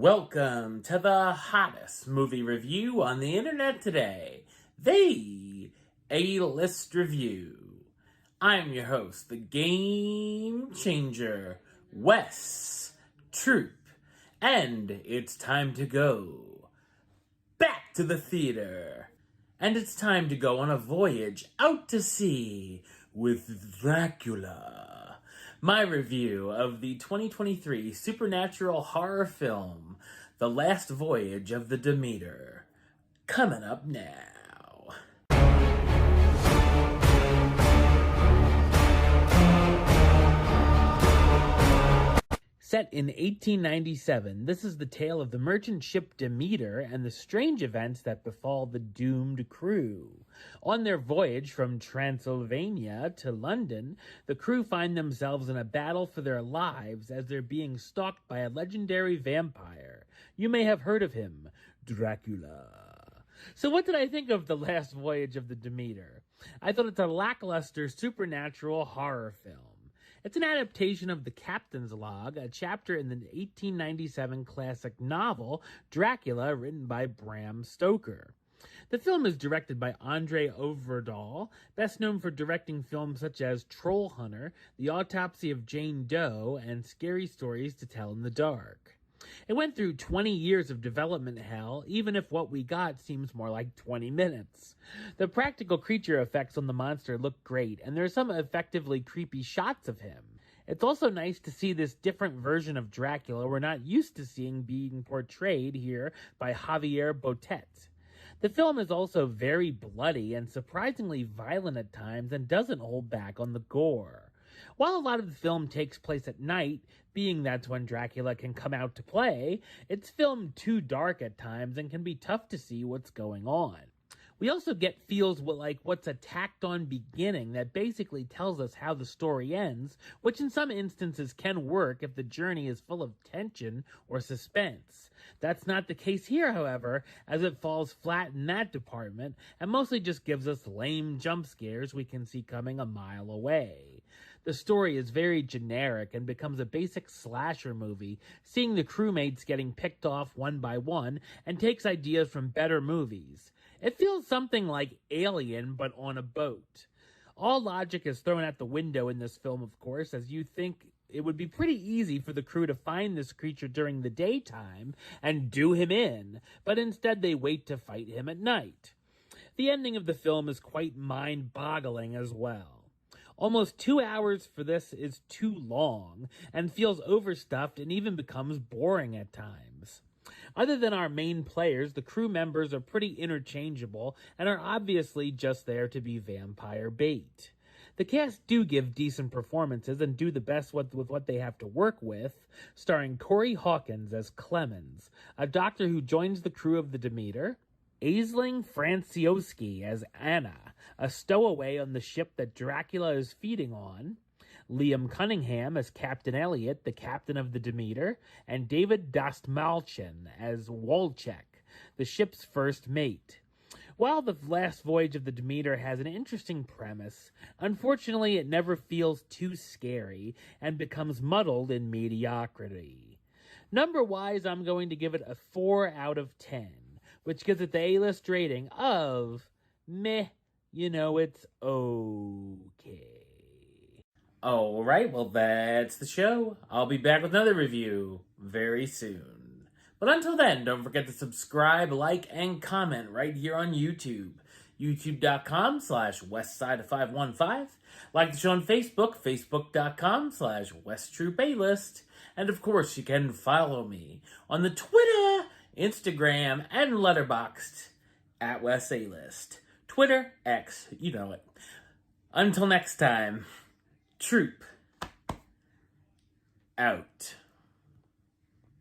Welcome to the hottest movie review on the internet today, the A-List Review. I'm your host, the Game Changer, Wes Troop, and it's time to go back to the theater. And it's time to go on a voyage out to sea with Dracula. My review of the 2023 supernatural horror film, The Last Voyage of the Demeter, coming up now. Set in 1897, this is the tale of the merchant ship Demeter and the strange events that befall the doomed crew. On their voyage from Transylvania to London, the crew find themselves in a battle for their lives as they're being stalked by a legendary vampire. You may have heard of him, Dracula. So what did I think of The Last Voyage of the Demeter? I thought it's a lackluster supernatural horror film. It's an adaptation of The Captain's Log, a chapter in the 1897 classic novel Dracula, written by Bram Stoker. The film is directed by Andre Øvredal, best known for directing films such as Troll Hunter, The Autopsy of Jane Doe, and Scary Stories to Tell in the Dark. It went through 20 years of development hell, even if what we got seems more like 20 minutes. The practical creature effects on the monster look great, and there are some effectively creepy shots of him. It's also nice to see this different version of Dracula we're not used to seeing being portrayed here by Javier Botet. The film is also very bloody and surprisingly violent at times and doesn't hold back on the gore. While a lot of the film takes place at night, being that's when Dracula can come out to play, it's filmed too dark at times and can be tough to see what's going on. We also get feels like what's a tacked-on beginning that basically tells us how the story ends, which in some instances can work if the journey is full of tension or suspense. That's not the case here, however, as it falls flat in that department and mostly just gives us lame jump scares we can see coming a mile away. The story is very generic and becomes a basic slasher movie, seeing the crewmates getting picked off one by one, and takes ideas from better movies. It feels something like Alien, but on a boat. All logic is thrown out the window in this film, of course, as you think it would be pretty easy for the crew to find this creature during the daytime and do him in, but instead they wait to fight him at night. The ending of the film is quite mind-boggling as well. Almost 2 hours for this is too long, and feels overstuffed and even becomes boring at times. Other than our main players, the crew members are pretty interchangeable and are obviously just there to be vampire bait. The cast do give decent performances and do the best with what they have to work with, starring Corey Hawkins as Clemens, a doctor who joins the crew of the Demeter, Aisling Francioski as Anna, a stowaway on the ship that Dracula is feeding on, Liam Cunningham as Captain Elliot, the captain of the Demeter, and David Dostmalchin as Wolchek, the ship's first mate. While The Last Voyage of the Demeter has an interesting premise, unfortunately it never feels too scary and becomes muddled in mediocrity. Number-wise, I'm going to give it a 4 out of 10. Which gives it the A-list rating of meh, it's okay. Alright, well that's the show. I'll be back with another review very soon. But until then, don't forget to subscribe, like, and comment right here on YouTube. youtube.com/westside515. Like the show on Facebook, facebook.com/westtroupaylist. And of course, you can follow me on the Twitter, Instagram, and Letterboxd at Wes A-List. Twitter, X, you know it. Until next time, Troop out.